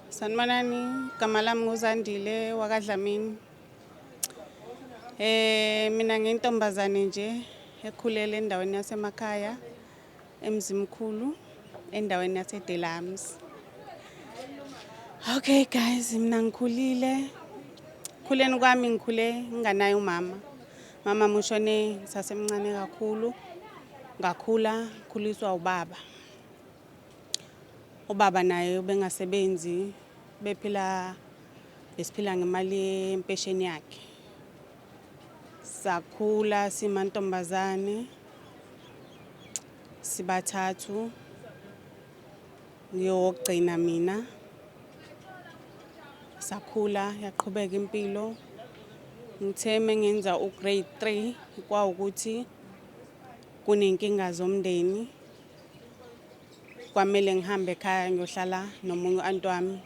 Sanibonani, igama lami nguZandile wakwaDlamini. Mina ngiyintombazane nje ekhulele endaweni yasemakhaya, eMzimkhulu, endaweni yaseDelams. Okay guys, mina ngikhulile. Khuleni kwami ngikhule nginganaye umama. Mama mushone ngisasemncane kakhulu. Ngakhula khuliswa ubaba. Ubaba naye ubengasebenzi, besiphila ngemali yempesheni yakhe. Sakhula simantombazane sibathathu. Ngiyogcina mina. Sakhula yaqhubeka impilo. Ngithe mengenza ugrade 3 kwawukuthi kunenkinga zomndeni. Kwamele ngihambe ekhaya ngiyohlala nomunye u-anti wami.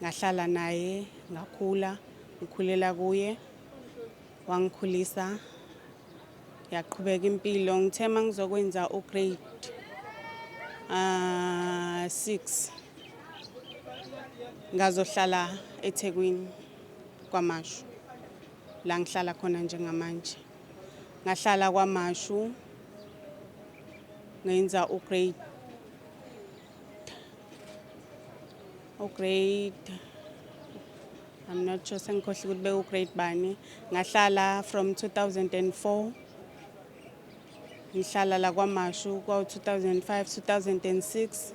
Ngahlala naye, ngakhula, ngikhulela kuye. Wangikhulisa, yaqhubeka impilo. Ngithe mangizokwenza ugrade 6 ngazohlala eThekwini kwaMashu, la ngihlala khona njengamanje. Ngahlala kwaMashu ngenza ugrade I'm not sure sengikhohle ukuthi bekugrade bani. Ngahlala from 2004 ngihlala la kwaMashu kwa 2005 2006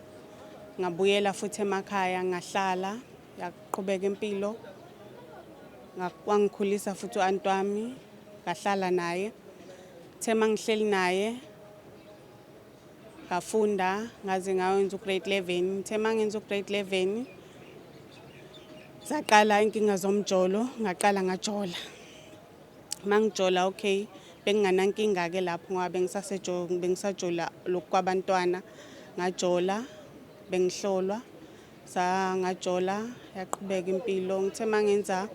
ngabuyela futhi emakhaya ngahlala yaqhubeka impilo. Wangikhulisa futhi u-anti wami, ngahlala naye. Thema ngihleli naye ngafunda ngaze ngawenza ugrade 11. Thema ngenza ugrade 11 zaqala inkinga zomjolo, ngaqala ngajola. Mangijola okay, benginganankinga ke lapho ngoba bengisajola lokhu kwabantwana. Ngajola, bengihlolwa, ngajola, yaqhubeka impilo. Ngithe mangenza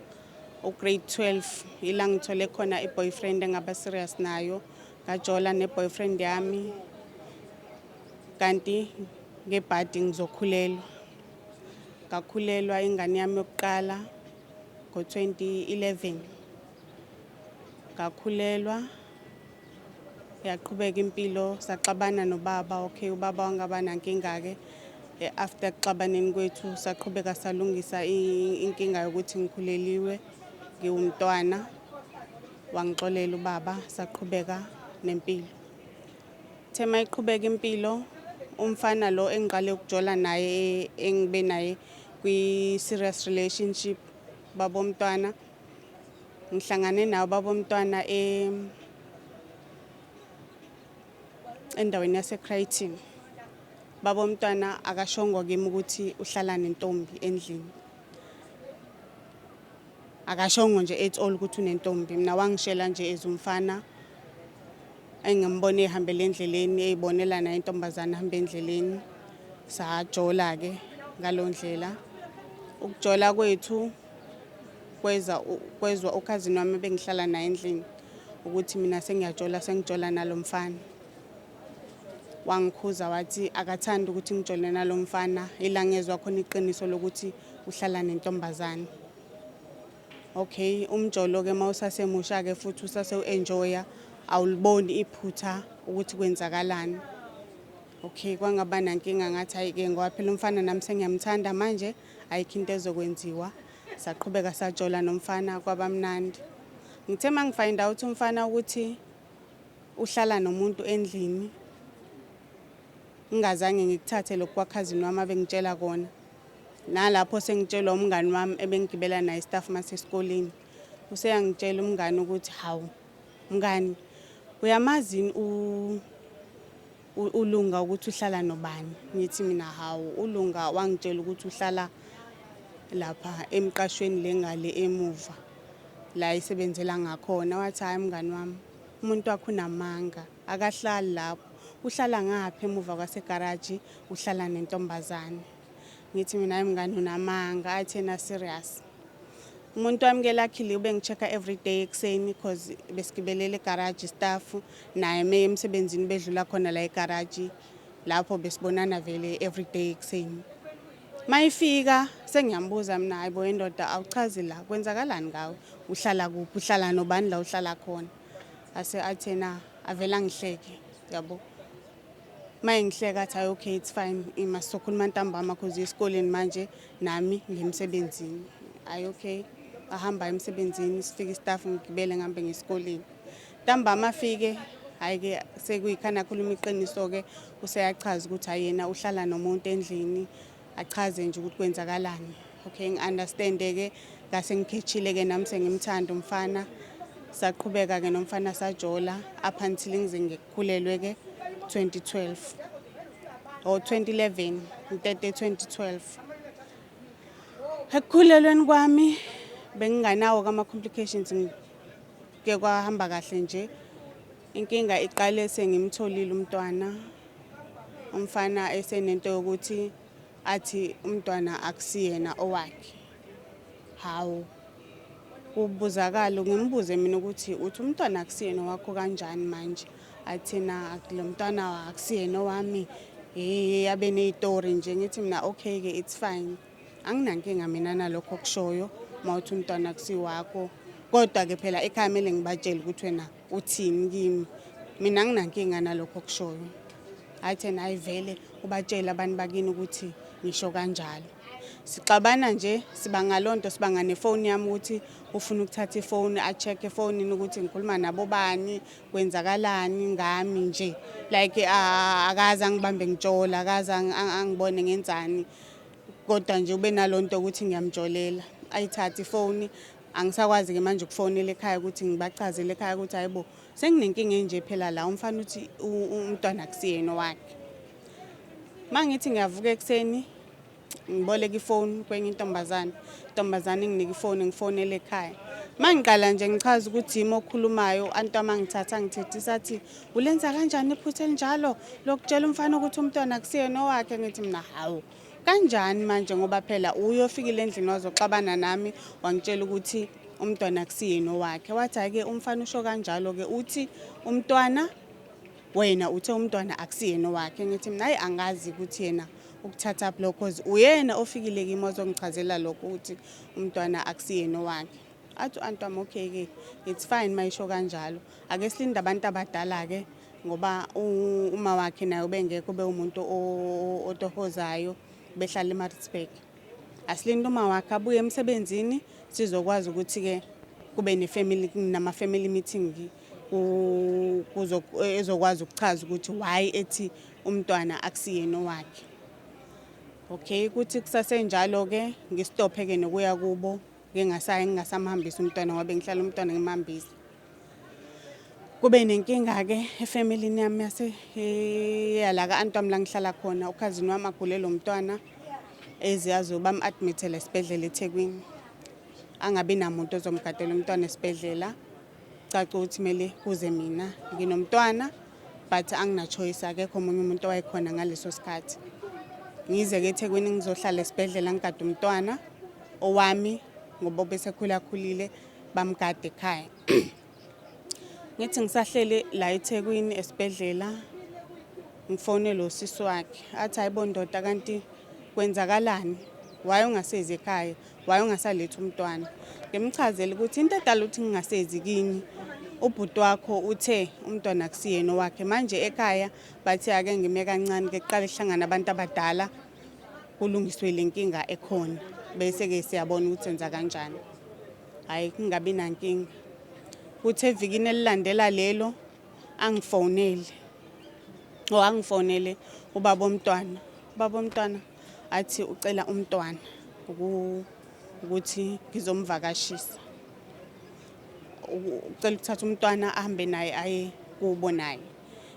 ugrade 12 ila ngithole khona i-boyfriend engaba serious nayo. Ngajola ne-boyfriend yami. Kanti ngebhadi ngizokhulelwa. Ngakhulelwa ingane yami yokuqala ngo-2011. Ngakhulelwa yaqhubeka impilo, saxabana nobaba. Okay, ubaba wangaba nankinga ke. After kuxabaneni kwethu saqhubeka salungisa inkinga yokuthi ngikhuleliwe ngiwumntwana. Wangixolela ubaba, saqhubeka nempilo. Thema iqhubeka impilo, umfana lo engiqale ukujola naye engibe naye kwi-serious relationship babomntwana. Ngihlangane nawo babomntwana endaweni yaseCreighton. Babomntwana akashongo kimi ukuthi uhlala nentombi endlini. Akashongo nje at all ukuthi unentombi. Mina wangishela nje ezumfana engimbone ehambela endleleni, eyibonela naye intombazana ehamba endleleni. Sajola ke ngalondlela. Ukujola kwethu kwezwa ukhazini wami bengihlala naye endlini ukuthi mina sengijola nalomfana. Wangikhuza wathi akathanda ukuthi ngijole nalomfana, ila ngezwe khona iqiniso lokuthi uhlala nentombazane. Okay, umjolo ke mawusasemusha ke futhi usase-enjoya, awuliboni iphutha ukuthi kwenzakalani. Okay, kwangaba nankinga ngathi ayike ngoba phela umfana nami sengiyamthanda manje ayikho into ezokwenziwa. Saqhubeka sajola nomfana kwabamnandi. Ngithe mangifind out umfana ukuthi uhlala nomuntu endlini. Ngingazange ngikuthathe lokhu kwakhazini wami abengitshela kona. Nalapho sengitshelwa umngani wami ebengigibela naye staff masesikoleni. Useyangitshela umngani ukuthi hawu mngani uyamazi uLunga ukuthi uhlala nobani. Ngithi mina hawu uLunga wangitshela ukuthi uhlala lapha emqashweni lengale emuva la isebenzela ngakhona. Wathi hayi mngani wami umuntu wakho unamanga, akahlali lapho. Uhlala ngapha emuva kwasegarage, uhlala nentombazane. Ngithi mina hayi mngani unamanga, athena serious. Umuntu wami ke luckily ubengichecka every day ekseni because besigibelele egarage staff naye emsebenzini bedlula khona la egarage lapho besibonana vele every day ekseni. Mayifika sengiyambuza mina hayibo indoda awuchazi la kwenzakalani ngawe uhlala kuphi uhlala nobani la uhlala khona athena avela ngihleke yabo mayengihleka athi okay it's fine imasokhuluma ntambama cause esikoleni manje nami ngemsebenzini okay ahamba emsebenzini sifike istaff ngigibele ngihambe ngesikoleni ntambama afike hayike sekuyikhana khuluma iqiniso ke useyachaza ukuthi ayena uhlala nomuntu endlini achaze nje ukuthi kwenzakalani okay ngiunderstand ke ngase ngikhechile ke nami sengimthanda umfana saqhubeka ke nomfana sajola up until ngize ngikukhulelwe ke 2012 or 2011 intete 2012 ekukhulelweni kwami benginganawo kama complications ke kwahamba kahle nje inkinga iqale sengimtholile umntwana umfana esenento yokuthi athi umntwana akusiyena owakhe hawo ubuzakala ngimbuze mina ukuthi uthi umntwana akusiyena wakho kanjani manje athina lo mntwana akusiyena wami yabe nezitori nje ngithi mina okay ke it's fine anginankinga mina nalokho kushoyo mawuthi umntwana akusiwakho kodwa ke phela ekhaya mele ngibatshele ukuthi wena uthini kimi mina anginankinga nalokho kushoyo athena ayivele ubatshela abantu bakini ukuthi ngisho kanjalo sixabana nje sibangalonto sibanga nefone yami ukuthi ufuna ukuthatha ifone a-check efonini ukuthi ngikhuluma nabo bani kwenzakalani ngami nje like akaza ngibambe ngitshola akaza angibone ngenzani kodwa nje ube nalonto ukuthi ngiyamjolela ayithatha ifone angisakwazi ke manje ukufonela ekhaya ukuthi ngibachazele ekhaya ukuthi hayibo senginenkinga enje phela la umfana uthi umntwana akusiyena wakhe mangithi ngiyavuka ekseni ngiboleka ifone kwenye intombazane inginika ifone ngifonela ekhaya mangiqala nje ngichaza ukuthi yimi okhulumayo antwama ngithatha ngithethisa athi ulenza kanjani iphutha elinjalo lokutshela umfana ukuthi umntwana akusiyena wakhe ngithi mina hawo kanjani manje ngoba phela uyofikile endlini wazoxabana nami wangitshela ukuthi umntwana akusiyena wakhe wathi ake umfana usho kanjalo ke uthi umntwana wena uthe umntwana akusiyena wakhe ngithi mina hayi angazi ukuthi yena ukuthatha block cause uyena ofikile kimi ozongichazela lokho ukuthi umntwana akusiyena wakhe athi antwami okay ke it's fine mayisho kanjalo ake silinda abantu abadala ke ngoba uma wakhe nayo bengekho bewumuntu otohozayo behlala eMaritzburg asilinde uma wakhe abuye emsebenzini sizokwazi ukuthi ke kube nama family meeting ezokwazi ukuchaza ukuthi why ethi umntwana akusiyena wakhe okay kuthi kusasenjalo ke ngistophe ke nokuya kubo ngingasamhambisa umntwana ngoba ngihlala umntwana ngimhambisa kube nenkinga ke efamilini yami yala ka-antwami la ngihlala khona ukhazini wami agulele umntwana eziyazi bam-admithele esibhedlela eThekwini angabi namuntu ozomgadela umntwana esibhedlela caca ukuthi kumele kuze mina nginomntwana but angina choice akekho omunye umuntu owayekhona ngaleso sikhathi ngize ke eThekwini ngizohlala esibhedlela ngigade umntwana owami ngoba bese khulile bamgade ekhaya ngithi ngisahlele la eThekwini esibhedlela ngifonele usisi wakhe athi hayibo ndoda kanti kwenzakalani waye ungasezi ekhaya waye ungasaletha umntwana ngimchazela ukuthi into edala ukuthi ngingasezi kini ubhuti wakho uthe umntwana akusiyena wakhe manje ekhaya bathi ake ngime kancane ke kuqala ihlangana abantu abadala kulungiswe lenkinga ekhona bese ke siyabona ukuthi enza kanjani hayi kungabi nankinga uthe evikini elilandela lelo angifonele ubaba omntwana athi ucela umntwana ukuthi ngizomvakashisa ucela ukuthatha umntwana ahambe naye aye kubo naye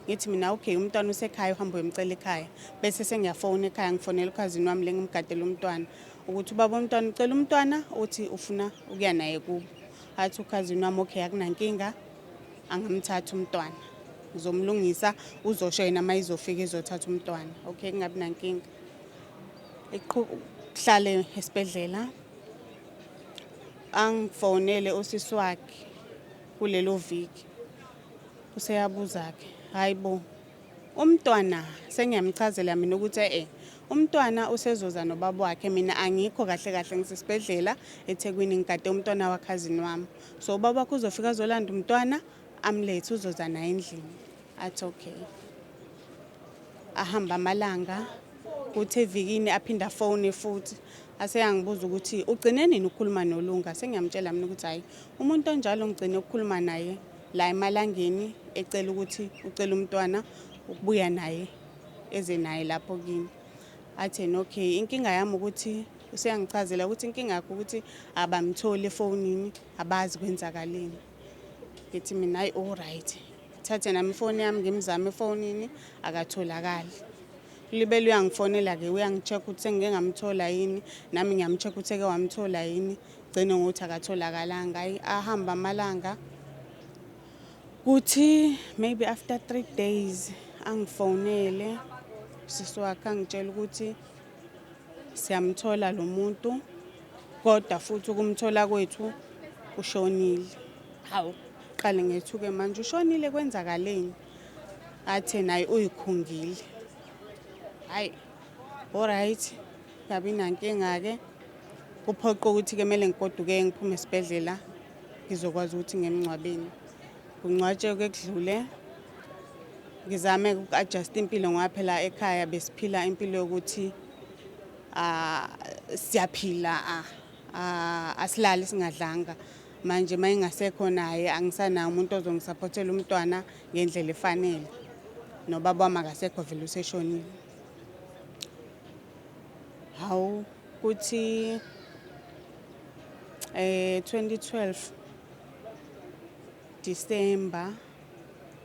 ngithi mina okay umntwana usekhaya uhambe uyemcela ekhaya bese sengiyafona ekhaya ngifonela ukhazini wami lengimgadela umntwana ukuthi ubaba omntwana ucela umntwana uthi ufuna ukuya naye kubo athi ukhazini wami okay akunankinga angamthatha umntwana ngizomlungisa uzosho yena mayizofika izothatha umntwana okay kungabi nankinga ekuhlale esibhedlela angifonele usisi wakhe kulelo viki useyabuza ke hayibo umntwana sengiyamchazela mina ukuthi umntwana usezoza nobaba wakhe, mina angikho kahle kahle ngisesibhedlela eThekwini ngigade umntwana wakhazini wami. So ubaba wakhe uzofika azolanda umntwana amlethe uzoza naye endlini. Athi okay. Ahamba amalanga kuthi evikini aphinda phone futhi aseyangibuza ukuthi ugcine nini ukukhuluma noLunga. Sengiyamtshela mina ukuthi hayi umuntu onjalo ngigcine ukukhuluma naye la emalangeni ecela ukuthi ucela umntwana ukubuya naye eze naye lapho kimi. Athi okay, inkinga yami ukuthi useyangichazela ukuthi inkinga yakho ukuthi abamtholi efonini, abazi kwenzakaleni. Ngithi mina hayi all right. Thathe nami ifoni yami ngimzame efonini akatholakali. Libele uyangifonela ke uyangicheck ukuthi sengike ngamthola yini, nami ngiyamcheck ukuthi eke wamthola yini. Gcine ngokuthi akatholakalanga. Hayi ahamba amalanga. Kuthi maybe after 3 days angifonele sisi wakhe angitshela ukuthi siyamthola lo muntu kodwa futhi ukumthola kwethu ushonile. Hawu qale ngethuke manje ushonile kwenzakaleni. Athe naye uyikhungile. Hayi all right, kabi nankinga ke kuphoqa ukuthi ke mele ngigoduke ngiphume esibhedlela ngizokwazi ukuthi ngemncwabeni. Kungcwatshe ke kudlule ngizame uku-adjust impilo ngoba phela ekhaya besiphila impilo yokuthi siyaphila asilali singadlanga. Manje mayingasekho naye angisanayo umuntu ozongisupportela umntwana ngendlela efanele. Nobaba wami akasekho vele useshonile. Hawu kuthi 2012 December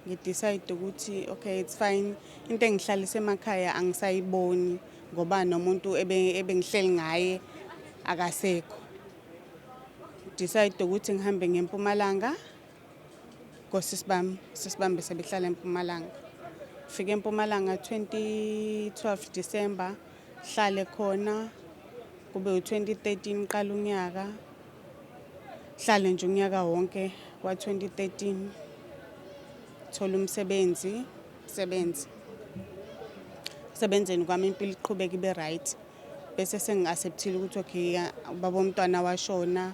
ngidecide ukuthi okay it's fine, into engihlalisa emakhaya angisayiboni ngoba nomuntu ebengihleli ngaye akasekho. Decide ukuthi ngihambe ngeMpumalanga sisibambe sebehlala eMpumalanga. Fike eMpumalanga 2012 December hlale khona kube u2013 qala unyaka. Hlale nje unyaka wonke wa 2013 thola umsebenzi sebenzeni kwami impilo iqhubeka ibe right. Bese sengi-acceptile ukuthi okay baba umntwana washona.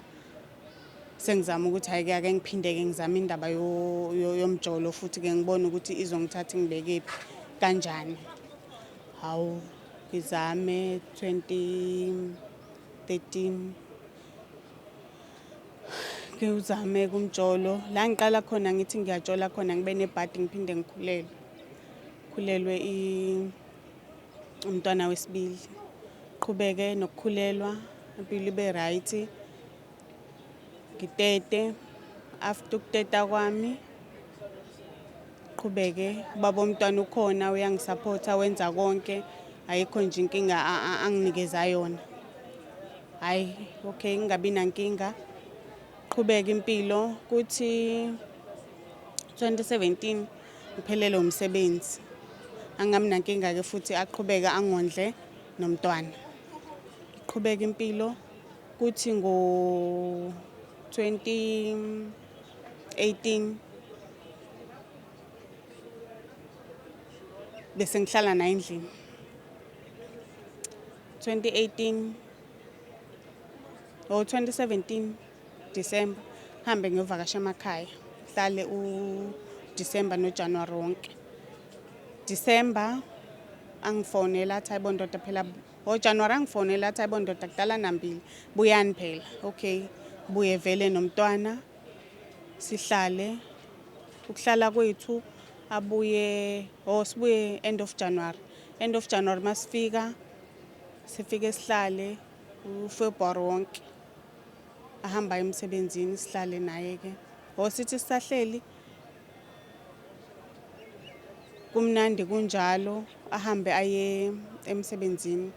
Sengizama ukuthi hayi ake ngiphinde-ke ngizame indaba yomjolo futhi ke ngibone ukuthi izongithatha ngibekephi kanjani. Hawu ngizame 2013 ngizame kumjolo la ngiqala khona ngithi ngiyajola khona ngibe nebhadi ngiphinde ngikhulelwe umntwana wesibili. Qhubeke nokukhulelwa impilo ibe right. Ngitete after ukuteta kwami qhubeke baba umntwana ukhona uyangisupporta wenza konke. Ayikho nje inkinga anginikeza yona. Hayi okay ngingabi nankinga qhubeka impilo. Kuthi 2017 ngiphelele umsebenzi angami nankinga ke futhi aqhubeka angondle nomntwana. Qhubeka impilo. Kuthi ngo 2018 bese ngihlala naye endlini. 2017 December hambe ngiyovakasha emakhaya. Hlale uDecember noJanuary wonke. December angifonela athi hayibo ndoda phela January angifonela athi hayibo ndoda kudala nambili buyani phela. Okay buye vele nomntwana sihlale. Ukuhlala kwethu abuye sibuye end of January. End of January masifika sifike sihlale uFebruary wonke. Ahamba emsebenzini sihlale naye ke. Sithi sisahleli kumnandi kunjalo ahambe aye emsebenzini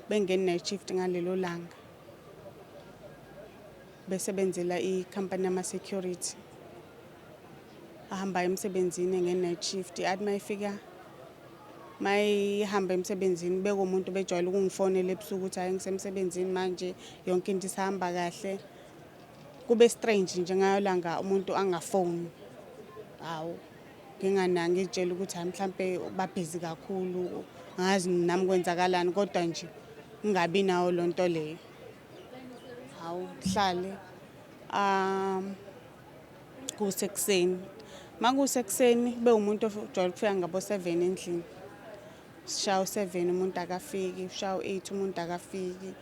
bengene night shift ngalelo langa. Besebenzela icompany ama security. Ahamba emsebenzini nge night shift athi mayifika mayihamba emsebenzini beke umuntu bejwayele ukungifonela ebusuku ukuthi hayi ngisemsebenzini manje yonke into isahamba kahle. Kube strange nje ngayolanga umuntu angafoni. Hawu nginganaki ngitshela ukuthi hayi mhlambe babhizi kakhulu ngazi nami kwenzakalani kodwa nje ngingabi nawo lonto leyo. Hawu hlale kusekuseni. Makusekuseni kube umuntu ojwayele ukufika ngabo 7 endlini. Sishaya u7 umuntu akafiki, ushaya u8 umuntu akafiki.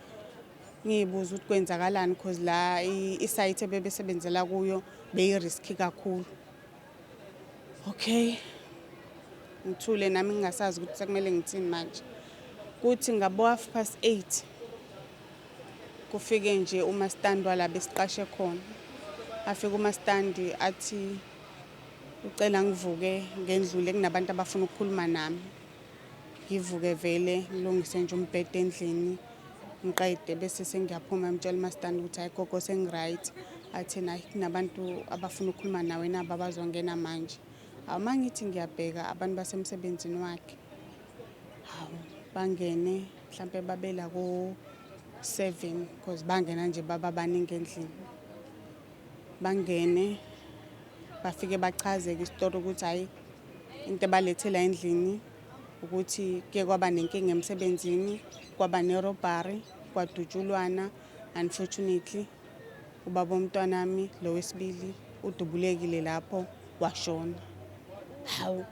Ngiyibuza ukuthi kwenzakalani because la isite ebebesebenzela kuyo beyi-risky kakhulu. Okay. Ngithule nami ngingasazi ukuthi sekumele ngithini manje. Kuthi ngabo 8:30 kufike nje umastandi wala besiqashe khona. Afika umastandi athi ucela ngivuke ngendlule kunabantu abafuna ukukhuluma nami. Ngivuke vele ngilungise nje umbhede endlini. Ngiqede bese sengiyaphuma ngimtshela umastandi ukuthi hayi gogo sengiright. Athi nayi kunabantu abafuna ukukhuluma nawe nabo abazongena manje. Mangithi ngiyabheka abantu basemsebenzini wakhe. Hawu bangene mhlambe babela ko7 because bangena nje babaningi endlini. Bangene bafike bachazeke isitori ukuthi hayi into ebalethela endlini ukuthi ke kwaba nenkinga emsebenzini, kwaba nerobbery, kwadutshulwana. Unfortunately ubaba womntwana wami lo wesibili udubulekile lapho washona. Hawu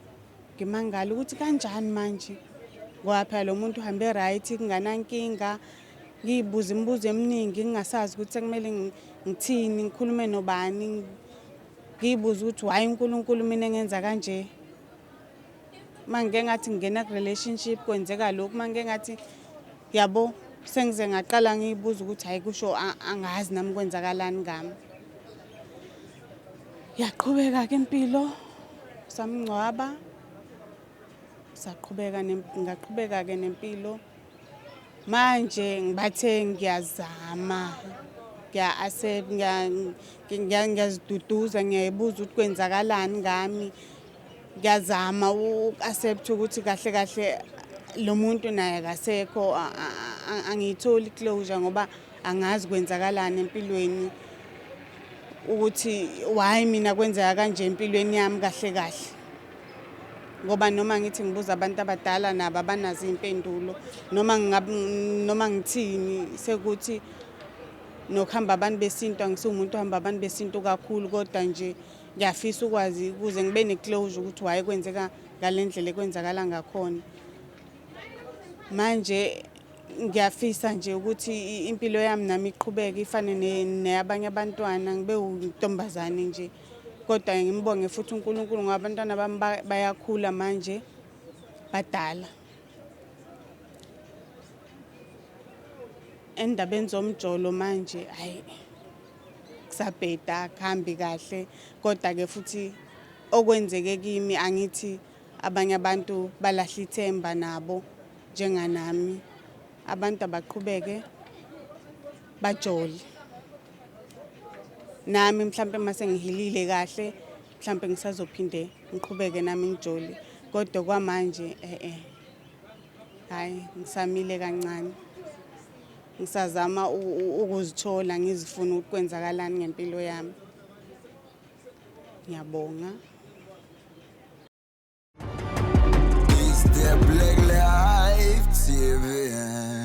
ngimangala ukuthi kanjani manje ngoba phela lo muntu uhambe right kunganankinga. Ngiyibuza imibuzo eminingi ngingasazi ukuthi sekumele ngithini ngikhulume nobani. Ngiyibuza ukuthi why uNkulunkulu mina engenza kanje. Mangeke ngathi ngingena ku relationship kwenzeka lokhu, mangeke ngathi yabo sengize ngaqala ngiyibuza ukuthi hayi kusho angazi nami kwenzakalani ngami. Yaqhubeka ke impilo samngcwaba. Ngaqhubeka ke nempilo. Manje ngibathe ngiyazama ngiya-accept ngiyaziduduza ngiyayibuza ukuthi kwenzakalani ngami. Ngiyazama uku-accept ukuthi kahle kahle lo muntu naye akasekho. Angiyitholi closure ngoba angazi kwenzakalani empilweni ukuthi why mina kwenzeka kanje empilweni yami kahle kahle. Ngoba noma ngithi ngibuza abantu abadala nabo abanazo impendulo noma ngithini sekuthi nokuhamba abantu besintu angisumuntu ohamba abantu besintu kakhulu kodwa nje ngiyafisa ukwazi ukuze ngibe neclosure ukuthi why kwenzeka ngalendlela ekwenzakala ngakhona. Manje ngiyafisa nje ukuthi impilo yami nami iqhubeke ifane neyabanye abantwana ngibe untombazane nje. Kodwa ngimbonge futhi uNkulunkulu ngoba abantwana bami bayakhula manje badala. Endabeni zomjolo manje hayi kusabheda akuhambi kahle kodwa ke futhi okwenzeke kimi angithi abanye abantu balahla ithemba nabo njenganami. Abantu abaqhubeke bajole. Nami mhlambe mase ngihilile kahle mhlambe ngisazophinde ngiqhubeke nami ngijole kodwa kwamanje hayi ngisamile kancane. Ngisazama ukuzithola ngizifuna ukuthi kwenzakalani ngempilo yami. Ngiyabonga. Is der Black Life TV?